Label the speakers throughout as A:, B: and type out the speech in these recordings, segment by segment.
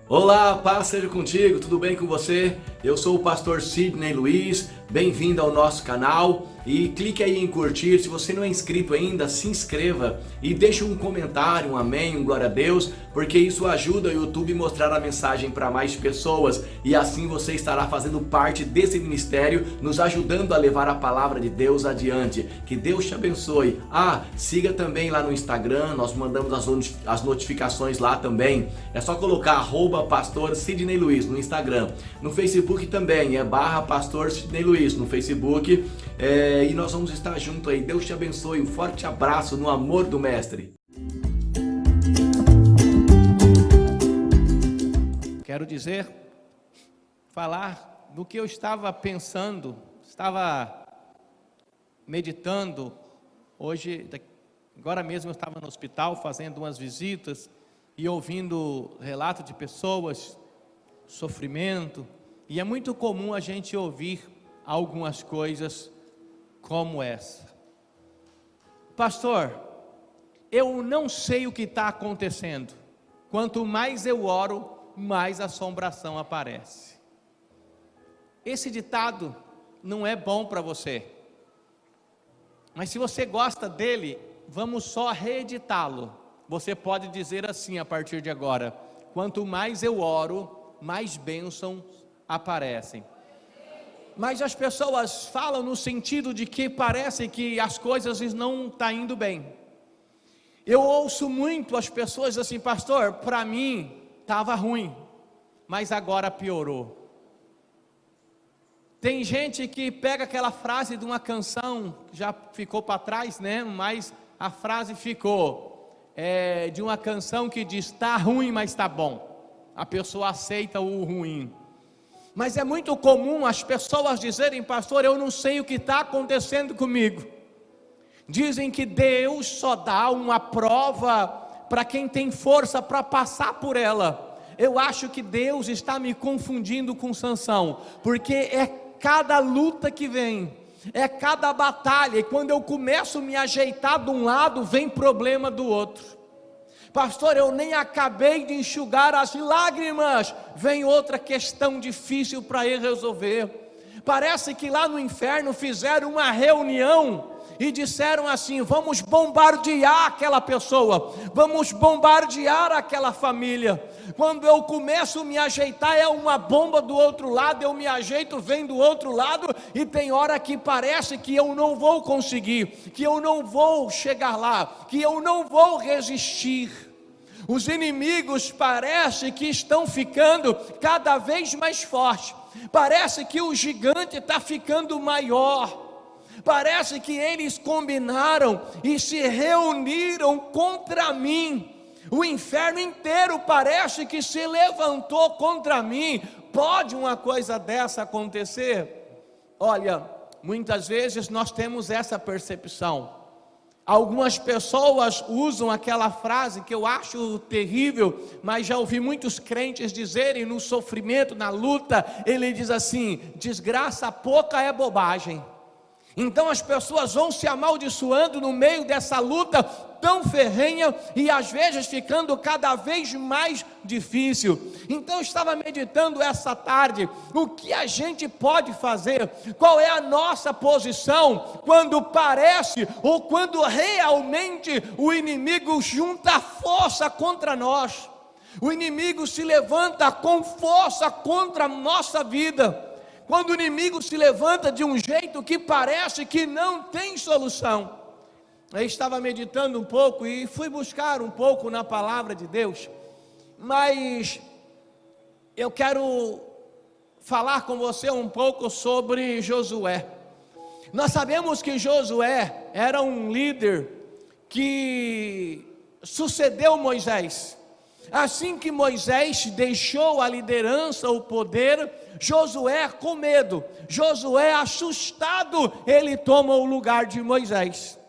A: Olá, paz seja contigo, tudo bem com você? Eu sou o pastor Sidney Luiz, bem-vindo ao nosso canal e clique aí em curtir. Se você não é inscrito ainda, se inscreva e deixe um comentário, um amém, um glória a Deus, porque isso ajuda o YouTube a mostrar a mensagem para mais pessoas e assim você estará fazendo parte desse ministério, nos ajudando a levar a palavra de Deus adiante. Que Deus te abençoe. Siga também lá no Instagram, nós mandamos as notificações lá também. É só colocar @pastor Sidney Luiz no Instagram. No Facebook também é /pastor Sidney Luiz no Facebook. E nós vamos estar juntos aí. Deus te abençoe. Um forte abraço no amor do Mestre.
B: Quero falar do que eu estava pensando, estava meditando. Hoje, agora mesmo eu estava no hospital fazendo umas visitas e ouvindo relatos de pessoas, sofrimento, e é muito comum a gente ouvir algumas coisas como essa: pastor, eu não sei o que está acontecendo, quanto mais eu oro, mais assombração aparece. Esse ditado não é bom para você, mas se você gosta dele, vamos só reeditá-lo. Você pode dizer assim a partir de agora: quanto mais eu oro, mais bênçãos aparecem. Mas as pessoas falam no sentido de que parece que as coisas não estão indo bem. Eu ouço muito as pessoas assim: pastor, para mim estava ruim, mas agora piorou. Tem gente que pega aquela frase de uma canção, que já ficou para trás, né? Mas a frase ficou, de uma canção que diz: está ruim, mas está bom. A pessoa aceita o ruim. Mas é muito comum as pessoas dizerem: pastor, eu não sei o que está acontecendo comigo. Dizem que Deus só dá uma prova para quem tem força para passar por ela. Eu acho que Deus está me confundindo com Sansão, porque é cada luta que vem, é cada batalha, e quando eu começo a me ajeitar de um lado, vem problema do outro. Pastor, eu nem acabei de enxugar as lágrimas, vem outra questão difícil para ir resolver. Parece que lá no inferno fizeram uma reunião e disseram assim: vamos bombardear aquela pessoa, vamos bombardear aquela família. Quando eu começo a me ajeitar, é uma bomba do outro lado, eu me ajeito, vem do outro lado, e tem hora que parece que eu não vou conseguir, que eu não vou chegar lá, que eu não vou resistir. Os inimigos parece que estão ficando cada vez mais fortes, parece que o gigante está ficando maior. Parece que eles combinaram e se reuniram contra mim. O inferno inteiro parece que se levantou contra mim. Pode uma coisa dessa acontecer? Olha, muitas vezes nós temos essa percepção. Algumas pessoas usam aquela frase que eu acho terrível, mas já ouvi muitos crentes dizerem no sofrimento, na luta. Ele diz assim: desgraça pouca é bobagem. Então as pessoas vão se amaldiçoando no meio dessa luta tão ferrenha e às vezes ficando cada vez mais difícil. Então eu estava meditando essa tarde, o que a gente pode fazer, qual é a nossa posição quando parece ou quando realmente o inimigo junta força contra nós. O inimigo se levanta com força contra a nossa vida. Quando o inimigo se levanta de um jeito que parece que não tem solução. Eu estava meditando um pouco e fui buscar um pouco na palavra de Deus, mas eu quero falar com você um pouco sobre Josué. Nós sabemos que Josué era um líder que sucedeu Moisés. Assim que Moisés deixou a liderança, o poder, Josué com medo, Josué assustado, ele toma o lugar de Moisés.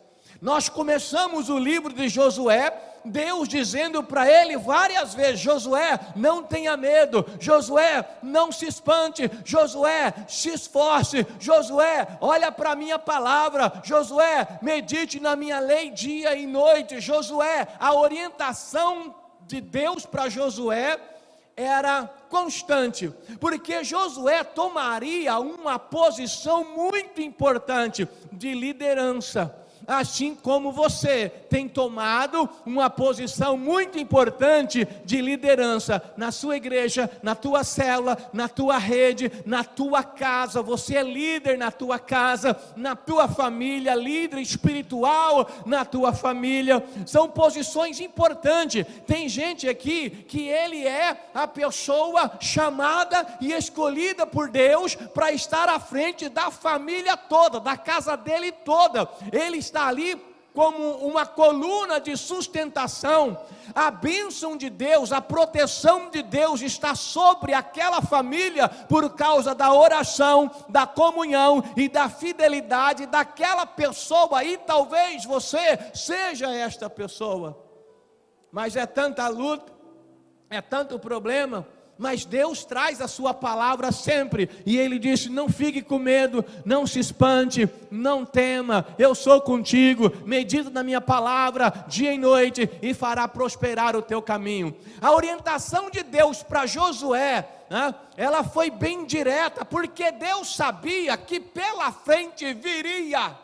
B: Nós começamos o livro de Josué, Deus dizendo para ele várias vezes: Josué, não tenha medo, Josué, não se espante, Josué, se esforce, Josué, olha para a minha palavra, Josué, medite na minha lei dia e noite. Josué, a orientação de Deus para Josué era constante, porque Josué tomaria uma posição muito importante de liderança. Assim como você tem tomado uma posição muito importante de liderança na sua igreja, na tua célula, na tua rede, na tua casa. Você é líder na tua casa, na tua família, líder espiritual na tua família. São posições importantes. Tem gente aqui que ele é a pessoa chamada e escolhida por Deus para estar à frente da família toda, da casa dele toda. Ele está ali como uma coluna de sustentação. A bênção de Deus, a proteção de Deus está sobre aquela família por causa da oração, da comunhão e da fidelidade daquela pessoa. E talvez você seja esta pessoa, mas é tanta luta, é tanto problema. Mas Deus traz a sua palavra sempre, e Ele disse: não fique com medo, não se espante, não tema, eu sou contigo, medita na minha palavra dia e noite, e fará prosperar o teu caminho. A orientação de Deus para Josué, ela foi bem direta, porque Deus sabia que pela frente viria.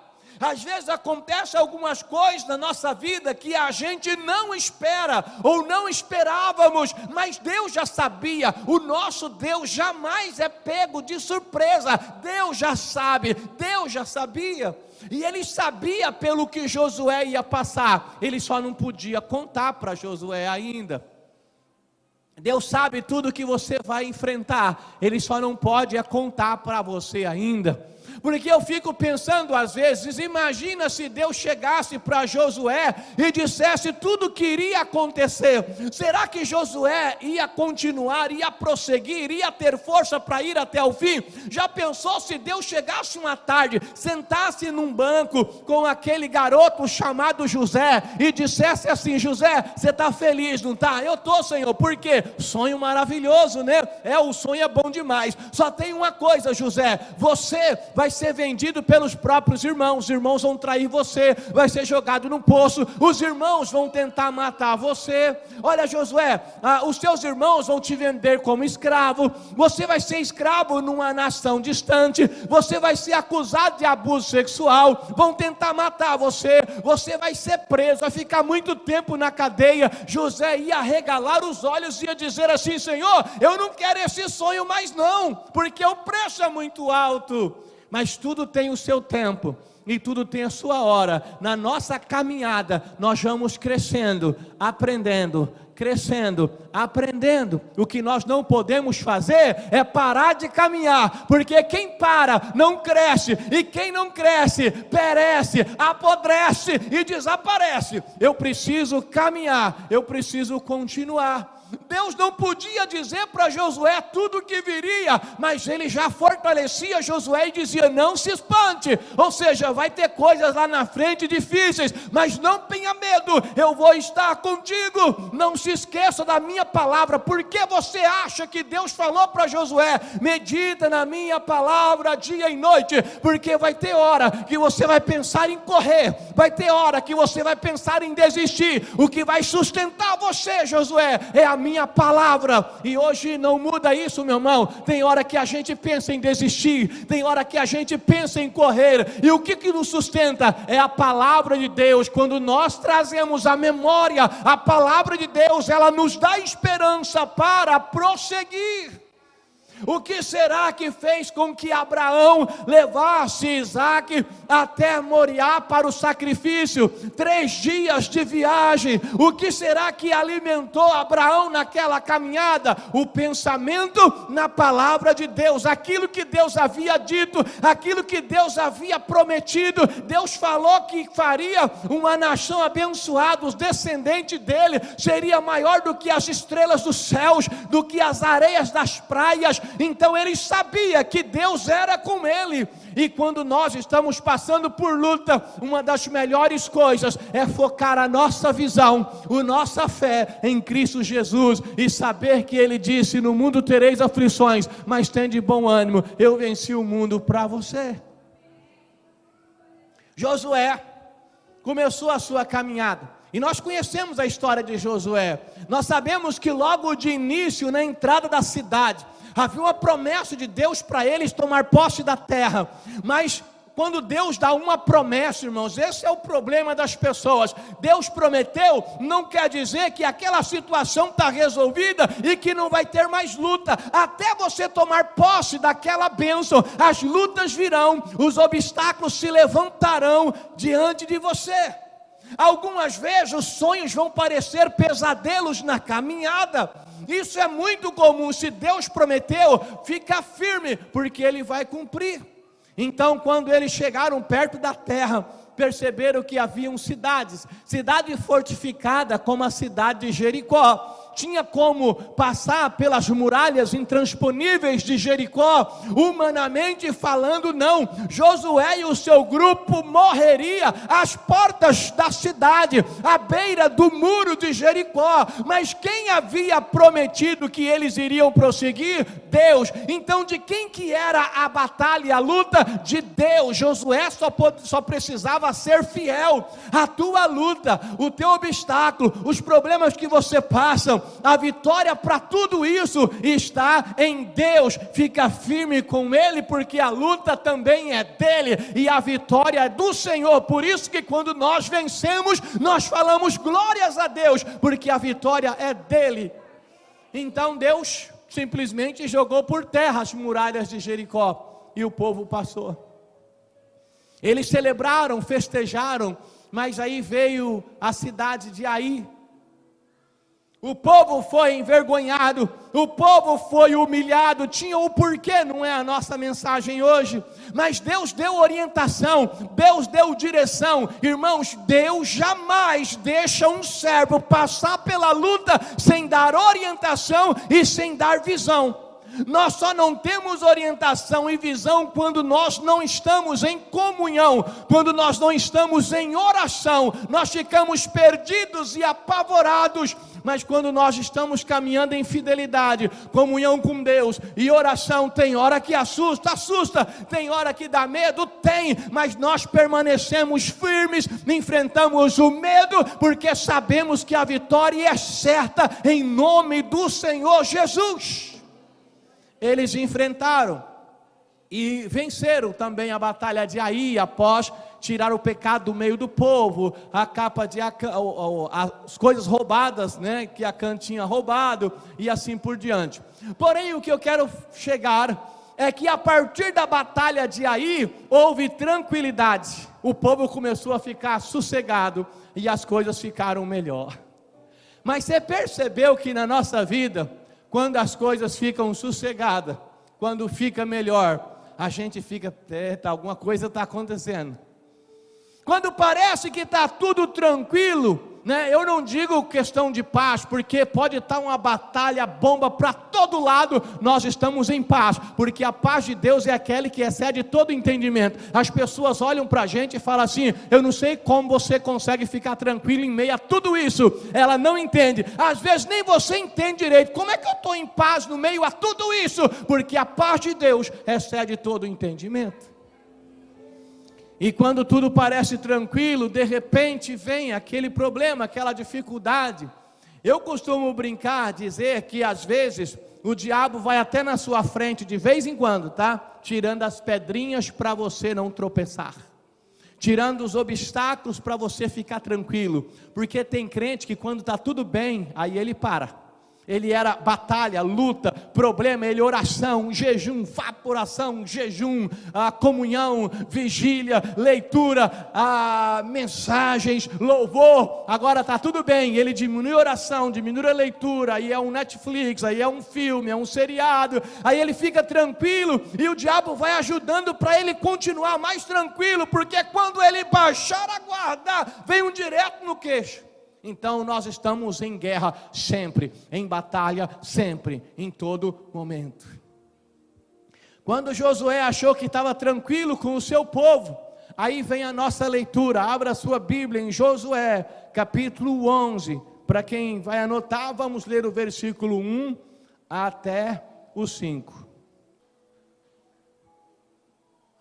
B: Às vezes acontecem algumas coisas na nossa vida que a gente não espera, ou não esperávamos, mas Deus já sabia. O nosso Deus jamais é pego de surpresa. Deus já sabe, Deus já sabia. E Ele sabia pelo que Josué ia passar. Ele só não podia contar para Josué ainda. Deus sabe tudo que você vai enfrentar. Ele só não pode contar para você ainda. Porque eu fico pensando às vezes, imagina se Deus chegasse para Josué e dissesse tudo o que iria acontecer. Será que Josué ia continuar, ia prosseguir, ia ter força para ir até o fim? Já pensou se Deus chegasse uma tarde, sentasse num banco com aquele garoto chamado José e dissesse assim: José, você está feliz, não está? Eu estou, Senhor. Por quê? Sonho maravilhoso, né? O sonho é bom demais. Só tem uma coisa, José, você vai ser vendido pelos próprios irmãos. Os irmãos vão trair você, vai ser jogado num poço, os irmãos vão tentar matar você. Olha, Josué, os seus irmãos vão te vender como escravo, você vai ser escravo numa nação distante, você vai ser acusado de abuso sexual, vão tentar matar você, você vai ser preso, vai ficar muito tempo na cadeia. José ia arregalar os olhos e ia dizer assim: Senhor, eu não quero esse sonho mais não, porque o preço é muito alto. Mas tudo tem o seu tempo, e tudo tem a sua hora. Na nossa caminhada, nós vamos crescendo, aprendendo, crescendo, aprendendo. O que nós não podemos fazer é parar de caminhar, porque quem para não cresce, e quem não cresce perece, apodrece e desaparece. Eu preciso caminhar, eu preciso continuar. Deus não podia dizer para Josué tudo o que viria, mas Ele já fortalecia Josué e dizia: não se espante, ou seja, vai ter coisas lá na frente difíceis, mas não tenha medo, eu vou estar contigo. Não se esqueça da minha palavra. Por que você acha que Deus falou para Josué: medita na minha palavra dia e noite? Porque vai ter hora que você vai pensar em correr, vai ter hora que você vai pensar em desistir. O que vai sustentar você, Josué, é a minha palavra. E hoje não muda isso, meu irmão. Tem hora que a gente pensa em desistir, tem hora que a gente pensa em correr, e o que nos sustenta é a palavra de Deus. Quando nós trazemos à memória a palavra de Deus, ela nos dá esperança para prosseguir. O que será que fez com que Abraão levasse Isaque até Moriá para o sacrifício? 3 dias de viagem. O que será que alimentou Abraão naquela caminhada? O pensamento na palavra de Deus, aquilo que Deus havia dito, aquilo que Deus havia prometido. Deus falou que faria uma nação abençoada, os descendentes dele seria maior do que as estrelas dos céus, do que as areias das praias. Então ele sabia que Deus era com ele. E quando nós estamos passando por luta, uma das melhores coisas é focar a nossa visão, a nossa fé em Cristo Jesus, e saber que Ele disse: no mundo tereis aflições, mas tende bom ânimo, eu venci o mundo para você. Josué começou a sua caminhada. E nós conhecemos a história de Josué. Nós sabemos que logo de início, na entrada da cidade, havia uma promessa de Deus para eles tomar posse da terra. Mas quando Deus dá uma promessa, irmãos, esse é o problema das pessoas. Deus prometeu, não quer dizer que aquela situação está resolvida e que não vai ter mais luta. Até você tomar posse daquela bênção, as lutas virão, os obstáculos se levantarão diante de você. Algumas vezes os sonhos vão parecer pesadelos na caminhada. Isso é muito comum. Se Deus prometeu, fica firme, porque Ele vai cumprir. Então, quando eles chegaram perto da terra, perceberam que haviam cidades, cidade fortificada como a cidade de Jericó. Tinha como passar pelas muralhas intransponíveis de Jericó? Humanamente falando, não. Josué e o seu grupo morreria às portas da cidade, à beira do muro de Jericó. Mas quem havia prometido que eles iriam prosseguir? Deus. Então, de quem que era a batalha e a luta? De Deus. Josué só precisava ser fiel. A tua luta, o teu obstáculo, os problemas que você passa, a vitória para tudo isso está em Deus. Fica firme com Ele, porque a luta também é dele e a vitória é do Senhor. Por isso que quando nós vencemos, nós falamos glórias a Deus, porque a vitória é dele. Então Deus simplesmente jogou por terra as muralhas de Jericó e o povo passou. Eles celebraram, festejaram, mas aí veio a cidade de Ai. O povo foi envergonhado, o povo foi humilhado. Tinha o porquê, não é a nossa mensagem hoje, mas Deus deu orientação, Deus deu direção. Irmãos, Deus jamais deixa um servo passar pela luta sem dar orientação e sem dar visão. Nós só não temos orientação e visão quando nós não estamos em comunhão, quando nós não estamos em oração. Nós ficamos perdidos e apavorados. Mas quando nós estamos caminhando em fidelidade, comunhão com Deus e oração, tem hora que assusta, tem hora que dá medo, mas nós permanecemos firmes, enfrentamos o medo, porque sabemos que a vitória é certa em nome do Senhor Jesus. Eles enfrentaram e venceram também a batalha de Ai, após tirar o pecado do meio do povo, a capa de Acã, as coisas roubadas, né, que Acã tinha roubado, e assim por diante. Porém, o que eu quero chegar é que a partir da batalha de Ai, houve tranquilidade. O povo começou a ficar sossegado e as coisas ficaram melhor. Mas você percebeu que na nossa vida, quando as coisas ficam sossegadas, quando fica melhor, a gente fica, alguma coisa está acontecendo. Quando parece que está tudo tranquilo, né? Eu não digo questão de paz, porque pode estar uma batalha, bomba para todo lado, nós estamos em paz, porque a paz de Deus é aquela que excede todo entendimento. As pessoas olham para a gente e falam assim: eu não sei como você consegue ficar tranquilo em meio a tudo isso. Ela não entende, às vezes nem você entende direito. Como é que eu estou em paz no meio a tudo isso? Porque a paz de Deus excede todo entendimento. E quando tudo parece tranquilo, de repente vem aquele problema, aquela dificuldade. Eu costumo brincar, dizer que às vezes o diabo vai até na sua frente de vez em quando, tá? Tirando as pedrinhas para você não tropeçar, tirando os obstáculos para você ficar tranquilo. Porque tem crente que quando está tudo bem, aí ele para. Ele era batalha, luta, problema, ele oração, jejum, vaporação, jejum, comunhão, vigília, leitura, mensagens, louvor. Agora está tudo bem, ele diminui a oração, diminui a leitura, aí é um Netflix, aí é um filme, é um seriado, aí ele fica tranquilo e o diabo vai ajudando para ele continuar mais tranquilo, porque quando ele baixar a guarda, vem um direto no queixo. Então nós estamos em guerra sempre, em batalha sempre, em todo momento. Quando Josué achou que estava tranquilo com o seu povo, aí vem a nossa leitura. Abra a sua Bíblia em Josué, capítulo 11. Para quem vai anotar, vamos ler o versículo 1 até o 5.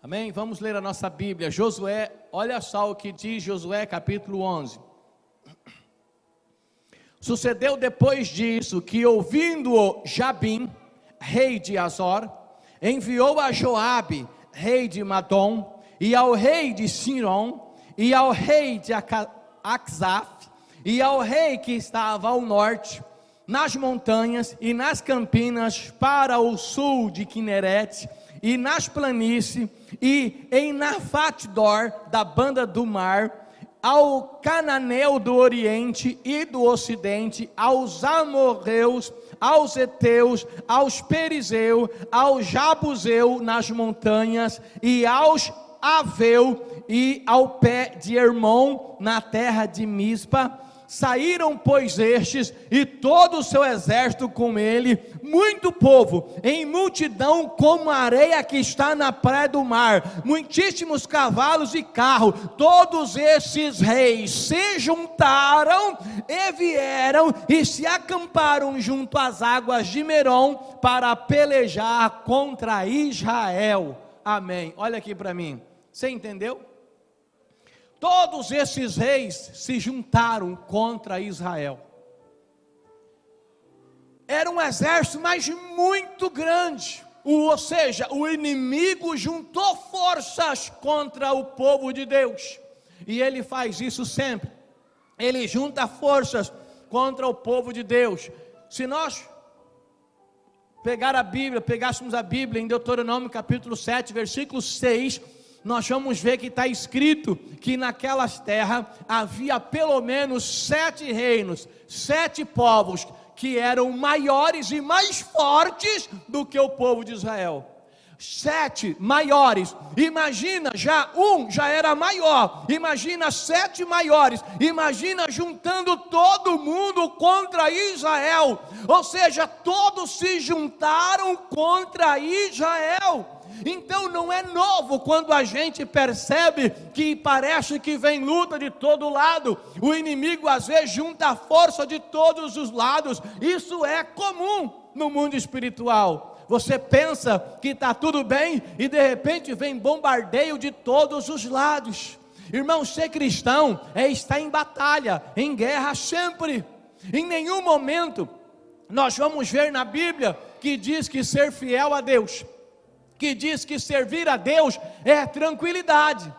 B: Amém? Vamos ler a nossa Bíblia. Josué, olha só o que diz Josué, capítulo 11. Sucedeu depois disso que, ouvindo-o Jabim, rei de Azor, enviou a Joabe, rei de Madom, e ao rei de Siron, e ao rei de Axaf, e ao rei que estava ao norte, nas montanhas e nas campinas, para o sul de Quinerete, e nas planícies, e em Nafatdor, da banda do mar, ao cananeu do oriente e do ocidente, aos amorreus, aos heteus, aos perizeus, aos jabuseu nas montanhas, e aos aveu, e ao pé de Hermon, na terra de Mispa. Saíram, pois, estes e todo o seu exército com ele, muito povo, em multidão como a areia que está na praia do mar, muitíssimos cavalos e carros. Todos esses reis se juntaram e vieram e se acamparam junto às águas de Merom para pelejar contra Israel. Amém. Olha aqui para mim, você entendeu? Todos esses reis se juntaram contra Israel. Era um exército, mas muito grande. Ou seja, o inimigo juntou forças contra o povo de Deus. E ele faz isso sempre. Ele junta forças contra o povo de Deus. Se nós pegássemos a Bíblia em Deuteronômio capítulo 7, versículo 6, nós vamos ver que está escrito que naquelas terras havia pelo menos 7 reinos, 7 povos que eram maiores e mais fortes do que o povo de Israel. 7 maiores, imagina, já era maior, imagina 7 maiores, imagina juntando todo mundo contra Israel, ou seja, todos se juntaram contra Israel. Então não é novo quando a gente percebe que parece que vem luta de todo lado, o inimigo às vezes junta a força de todos os lados, isso é comum no mundo espiritual. Você pensa que está tudo bem e de repente vem bombardeio de todos os lados. Irmão, ser cristão é estar em batalha, em guerra sempre. Em nenhum momento nós vamos ver na Bíblia que diz que ser fiel a Deus, que diz que servir a Deus é tranquilidade.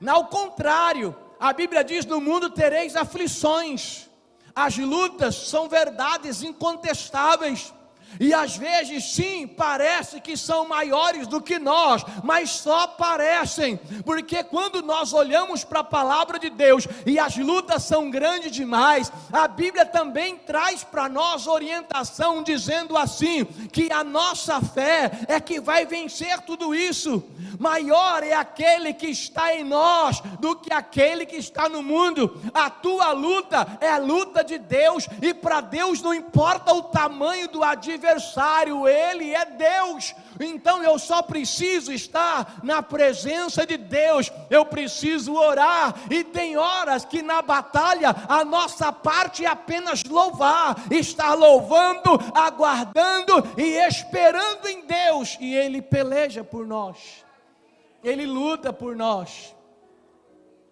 B: Ao contrário, a Bíblia diz: no mundo tereis aflições. As lutas são verdades incontestáveis, e às vezes sim, parece que são maiores do que nós, mas só parecem, porque quando nós olhamos para a palavra de Deus, e as lutas são grandes demais, a Bíblia também traz para nós orientação, dizendo assim, que a nossa fé é que vai vencer tudo isso. Maior é aquele que está em nós, do que aquele que está no mundo. A tua luta é a luta de Deus, e para Deus não importa o tamanho do adversário, Ele é Deus. Então eu só preciso estar na presença de Deus, eu preciso orar, e tem horas que na batalha a nossa parte é apenas louvar, estar louvando, aguardando e esperando em Deus, e Ele peleja por nós, Ele luta por nós.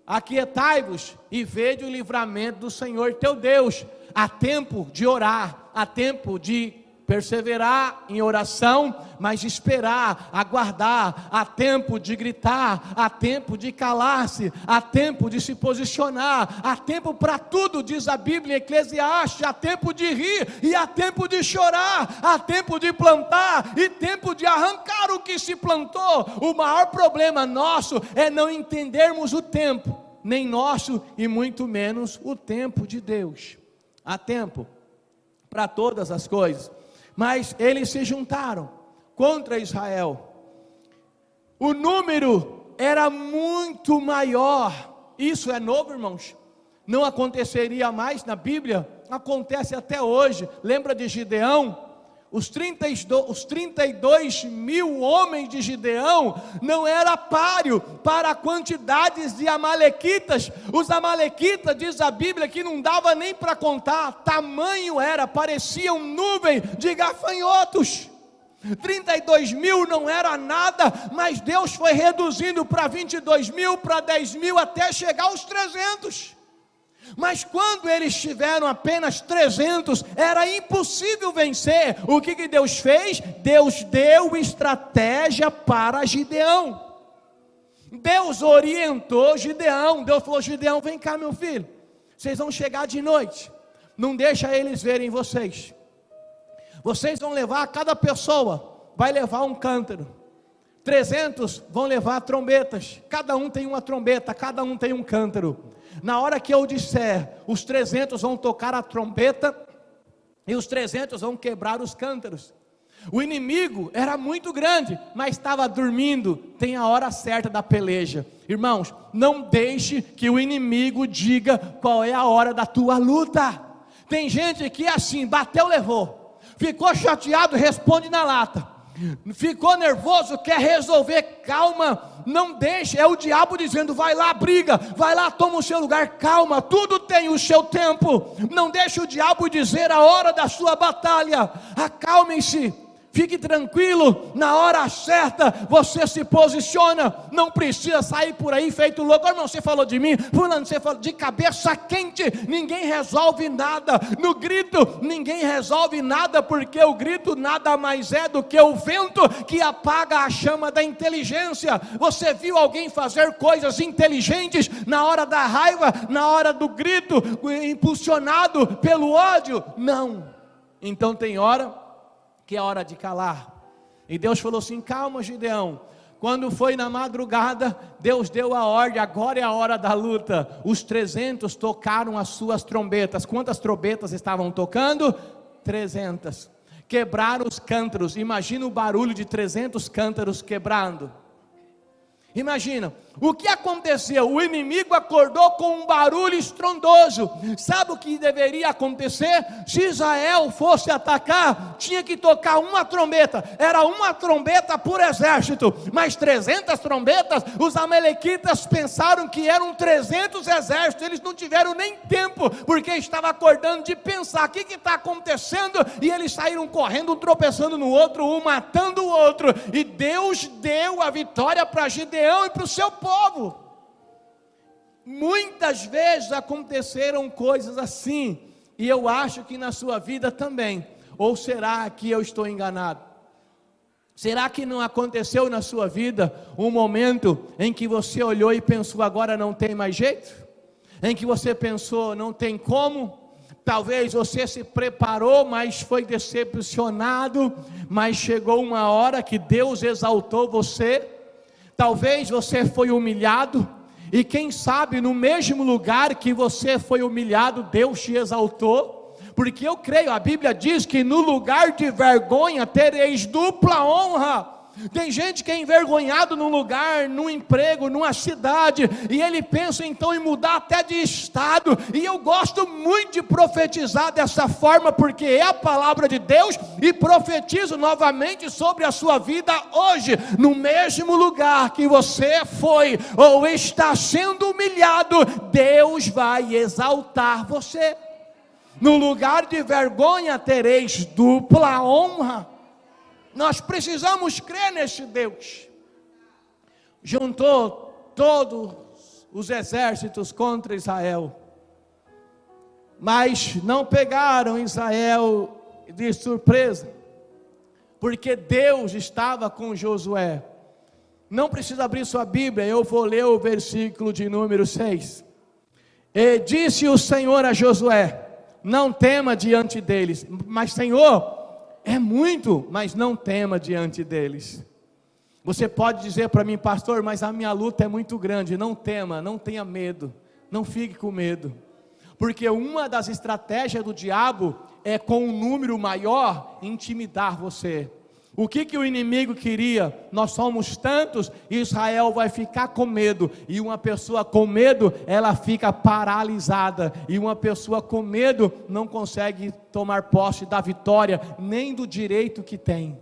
B: Aquietai-vos e vede o livramento do Senhor teu Deus. Há tempo de orar, há tempo de perseverar em oração, mas esperar, aguardar. Há tempo de gritar, há tempo de calar-se, há tempo de se posicionar, há tempo para tudo, diz a Bíblia em Eclesiastes. Há tempo de rir e há tempo de chorar, há tempo de plantar e tempo de arrancar o que se plantou. O maior problema nosso é não entendermos o tempo, nem nosso e muito menos o tempo de Deus. Há tempo para todas as coisas, mas eles se juntaram contra Israel. O número era muito maior. Isso é novo, irmãos? Não aconteceria mais na Bíblia? Acontece até hoje. Lembra de Gideão? Os 32 mil homens de Gideão não era páreo para a quantidade de amalequitas. Os amalequitas, diz a Bíblia, que não dava nem para contar, tamanho era, pareciam nuvem de gafanhotos. 32 mil não era nada, mas Deus foi reduzindo para 22 mil, para 10 mil, até chegar aos 300. Mas quando eles tiveram apenas 300, era impossível vencer. O que Deus fez? Deus deu estratégia para Gideão. Deus orientou Gideão. Deus falou: Gideão, vem cá, meu filho, vocês vão chegar de noite, não deixa eles verem vocês. Vocês vão levar, cada pessoa vai levar um cântaro. 300 vão levar trombetas, cada um tem uma trombeta, cada um tem um cântaro. Na hora que eu disser, os 300 vão tocar a trombeta, e os 300 vão quebrar os cântaros. O inimigo era muito grande, mas estava dormindo. Tem a hora certa da peleja. Irmãos, não deixe que o inimigo diga qual é a hora da tua luta. Tem gente que é assim: bateu, levou, ficou chateado, responde na lata, ficou nervoso, quer resolver. Calma, não deixe, é o diabo dizendo: vai lá, briga, vai lá, toma o seu lugar. Calma, tudo tem o seu tempo. Não deixe o diabo dizer a hora da sua batalha. Acalmem-se, fique tranquilo, na hora certa você se posiciona. Não precisa sair por aí feito louco. Irmão, você falou de mim, fulano, você falou de cabeça quente. Ninguém resolve nada no grito, ninguém resolve nada, porque o grito nada mais é do que o vento que apaga a chama da inteligência. Você viu alguém fazer coisas inteligentes na hora da raiva, na hora do grito, impulsionado pelo ódio? Não. Então tem hora que é hora de calar. E Deus falou assim: calma, Gideão. Quando foi na madrugada, Deus deu a ordem: agora é a hora da luta. Os 300 tocaram as suas trombetas. Quantas trombetas estavam tocando? 300. Quebraram os cântaros. Imagina o barulho de 300 cântaros quebrando. Imagina, o que aconteceu? O inimigo acordou com um barulho estrondoso. Sabe o que deveria acontecer? Se Israel fosse atacar, tinha que tocar uma trombeta. Era uma trombeta por exército, mas 300 trombetas. Os amalequitas pensaram que eram 300 exércitos. Eles não tiveram nem tempo, porque estavam acordando de pensar: o que está acontecendo? E eles saíram correndo, um tropeçando no outro, um matando o outro. E Deus deu a vitória para Gideão e para o seu povo. Muitas vezes aconteceram coisas assim, e eu acho que na sua vida também. Ou será que eu estou enganado? Será que não aconteceu na sua vida um momento em que você olhou e pensou: agora não tem mais jeito? Em que você pensou: não tem como? Talvez você se preparou, mas foi decepcionado, mas chegou uma hora que Deus exaltou você. Talvez você foi humilhado, e quem sabe no mesmo lugar que você foi humilhado, Deus te exaltou. Porque eu creio, a Bíblia diz que no lugar de vergonha tereis dupla honra. Tem gente que é envergonhado num lugar, num emprego, numa cidade, e ele pensa então em mudar até de estado. E eu gosto muito de profetizar dessa forma, porque é a palavra de Deus, e profetizo novamente sobre a sua vida hoje. No mesmo lugar que você foi ou está sendo humilhado, Deus vai exaltar você. No lugar de vergonha tereis dupla honra. Nós precisamos crer nesse Deus. Juntou todos os exércitos contra Israel, mas não pegaram Israel de surpresa, porque Deus estava com Josué. Não precisa abrir sua Bíblia, eu vou ler o versículo de número 6. E disse o Senhor a Josué: não tema diante deles. Mas Senhor, é muito, mas não tema diante deles. Você pode dizer para mim: pastor, mas a minha luta é muito grande. Não tema, não tenha medo, não fique com medo. Porque uma das estratégias do diabo é, com um número maior, intimidar você. O que o inimigo queria? Nós somos tantos, Israel vai ficar com medo. E uma pessoa com medo, ela fica paralisada. E uma pessoa com medo não consegue tomar posse da vitória, nem do direito que tem.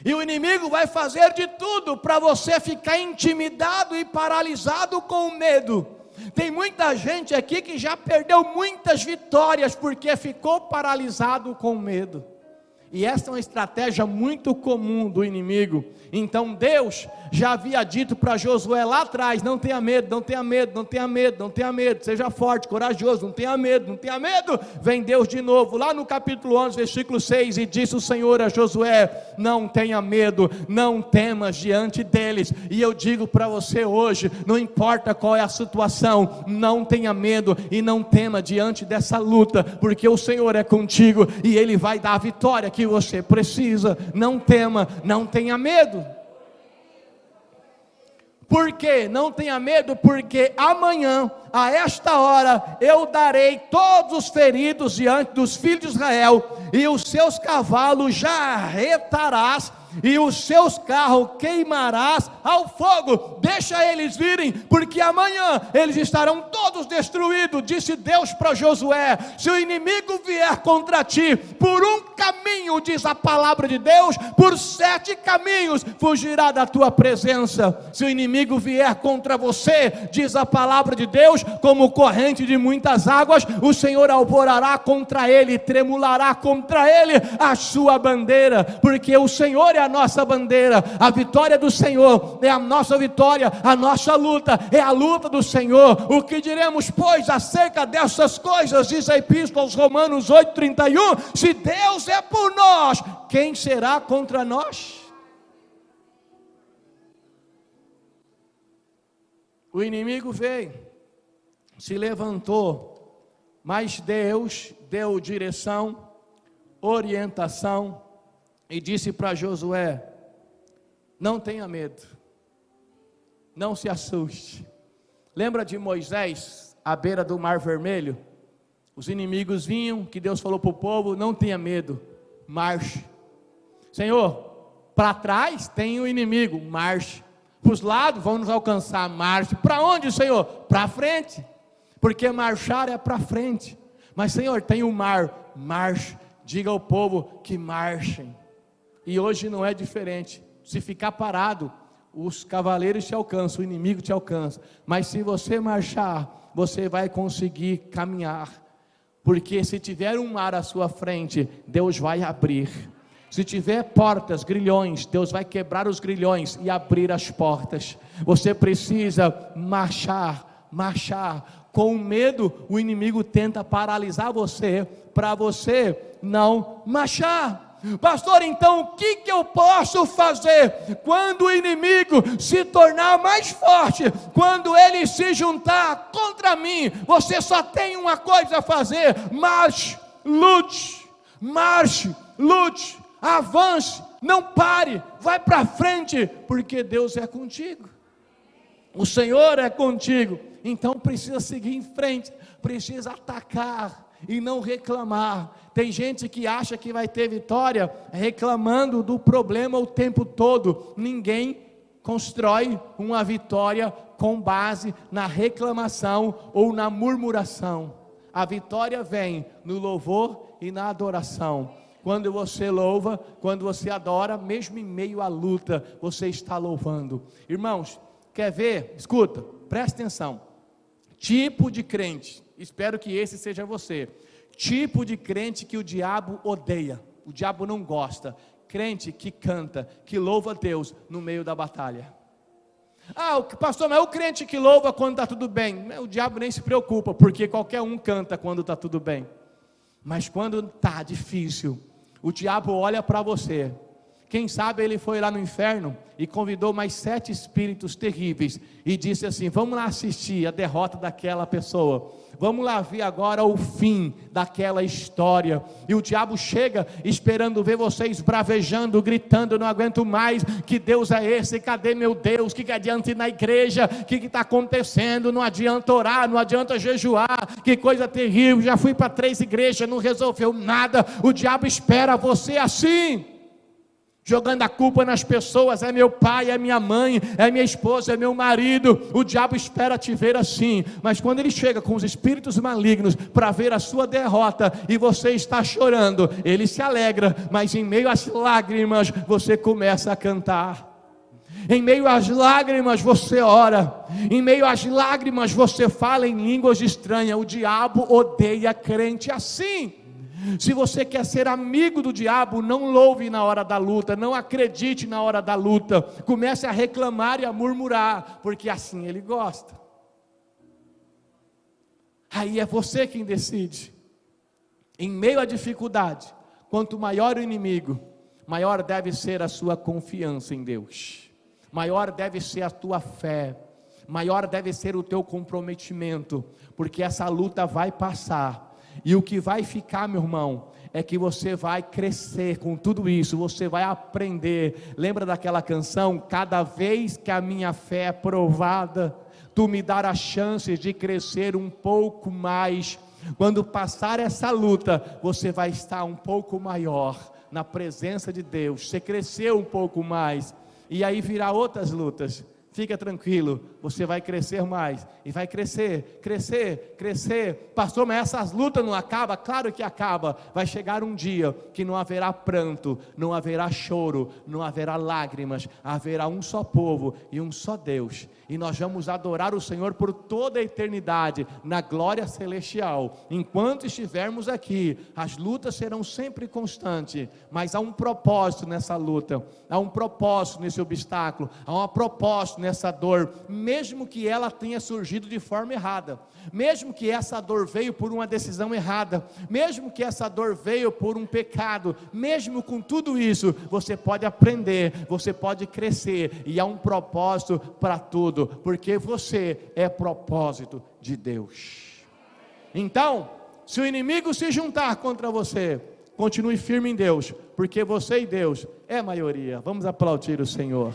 B: E o inimigo vai fazer de tudo para você ficar intimidado e paralisado com o medo. Tem muita gente aqui que já perdeu muitas vitórias porque ficou paralisado com medo. E essa é uma estratégia muito comum do inimigo. Então Deus já havia dito para Josué lá atrás: não tenha medo, não tenha medo, não tenha medo, não tenha medo, seja forte, corajoso, não tenha medo, não tenha medo. Vem Deus de novo, lá no capítulo 11, versículo 6, e disse o Senhor a Josué: não tenha medo, não temas diante deles. E eu digo para você hoje, não importa qual é a situação, não tenha medo e não tema diante dessa luta, porque o Senhor é contigo e Ele vai dar a vitória que você precisa. Não tema, não tenha medo. Por quê? Não tenha medo, porque amanhã, a esta hora, eu darei todos os feridos diante dos filhos de Israel, e os seus cavalos jarretarás, e os seus carros queimarás ao fogo. Deixa eles virem, porque amanhã eles estarão todos destruídos. Disse Deus para Josué: se o inimigo vier contra ti por um caminho, diz a palavra de Deus, por 7 caminhos fugirá da tua presença. Se o inimigo vier contra você, diz a palavra de Deus, como corrente de muitas águas, o Senhor alvorará contra ele, tremulará contra ele a sua bandeira, porque o Senhor é a nossa bandeira. A vitória do Senhor é a nossa vitória, a nossa luta é a luta do Senhor. O que diremos, pois, acerca dessas coisas? Diz a Epístola aos Romanos 8:31, se Deus é por nós, quem será contra nós? O inimigo veio, se levantou, mas Deus deu direção, orientação, e disse para Josué: não tenha medo, não se assuste. Lembra de Moisés, à beira do Mar Vermelho? Os inimigos vinham, que Deus falou para o povo: não tenha medo, marche. Senhor, para trás tem o inimigo, marche. Para os lados vão nos alcançar, marche. Para onde, Senhor? Para frente, porque marchar é para frente. Mas, Senhor, tem o mar, marche. Diga ao povo que marchem. E hoje não é diferente. Se ficar parado, os cavaleiros te alcançam, o inimigo te alcança. Mas se você marchar, você vai conseguir caminhar. Porque se tiver um mar à sua frente, Deus vai abrir. Se tiver portas, grilhões, Deus vai quebrar os grilhões e abrir as portas. Você precisa marchar, marchar. Com medo, o inimigo tenta paralisar você, para você não marchar. Pastor, então o que eu posso fazer quando o inimigo se tornar mais forte, quando ele se juntar contra mim? Você só tem uma coisa a fazer: marche, lute, avance, não pare, vai para frente, porque Deus é contigo, o Senhor é contigo. Então precisa seguir em frente, precisa atacar e não reclamar. Tem gente que acha que vai ter vitória reclamando do problema o tempo todo. Ninguém constrói uma vitória com base na reclamação ou na murmuração. A vitória vem no louvor e na adoração. Quando você louva, quando você adora, mesmo em meio à luta, você está louvando. Irmãos, quer ver? Escuta, presta atenção. Tipo de crente, espero que esse seja você. Tipo de crente que o diabo odeia, o diabo não gosta. Crente que canta, que louva a Deus no meio da batalha. Pastor, mas é o crente que louva quando está tudo bem. O diabo nem se preocupa, porque qualquer um canta quando está tudo bem. Mas quando está difícil, o diabo olha para você. Quem sabe ele foi lá no inferno e convidou mais 7 espíritos terríveis e disse assim: vamos lá assistir a derrota daquela pessoa, vamos lá ver agora o fim daquela história. E o diabo chega esperando ver vocês bravejando, gritando: não aguento mais, que Deus é esse? Cadê meu Deus? Que adianta ir na igreja? O que está acontecendo? Não adianta orar, não adianta jejuar, que coisa terrível, já fui para 3 igrejas, não resolveu nada. O diabo espera você assim, jogando a culpa nas pessoas: é meu pai, é minha mãe, é minha esposa, é meu marido. O diabo espera te ver assim, mas quando ele chega com os espíritos malignos para ver a sua derrota e você está chorando, ele se alegra, mas em meio às lágrimas você começa a cantar. Em meio às lágrimas você ora, em meio às lágrimas você fala em línguas estranhas. O diabo odeia crente assim. Se você quer ser amigo do diabo, não louve na hora da luta, não acredite na hora da luta, comece a reclamar e a murmurar, porque assim ele gosta. Aí é você quem decide. Em meio à dificuldade, quanto maior o inimigo, maior deve ser a sua confiança em Deus, maior deve ser a tua fé, maior deve ser o teu comprometimento, porque essa luta vai passar, e o que vai ficar, meu irmão, é que você vai crescer com tudo isso, você vai aprender. Lembra daquela canção? Cada vez que a minha fé é provada, tu me darás chances de crescer um pouco mais. Quando passar essa luta, você vai estar um pouco maior na presença de Deus, você cresceu um pouco mais, e aí virá outras lutas. Fica tranquilo, você vai crescer mais, e vai crescer, crescer, crescer. Pastor, mas essas lutas não acabam? Claro que acaba. Vai chegar um dia que não haverá pranto, não haverá choro, não haverá lágrimas, haverá um só povo e um só Deus, e nós vamos adorar o Senhor por toda a eternidade, na glória celestial. Enquanto estivermos aqui, as lutas serão sempre constantes, mas há um propósito nessa luta, há um propósito nesse obstáculo, há um propósito nessa dor, mesmo que ela tenha surgido de forma errada, mesmo que essa dor veio por uma decisão errada, mesmo que essa dor veio por um pecado, mesmo com tudo isso, você pode aprender, você pode crescer, e há um propósito para tudo, porque você é propósito de Deus. Então, se o inimigo se juntar contra você, continue firme em Deus, porque você e Deus é maioria. Vamos aplaudir o Senhor.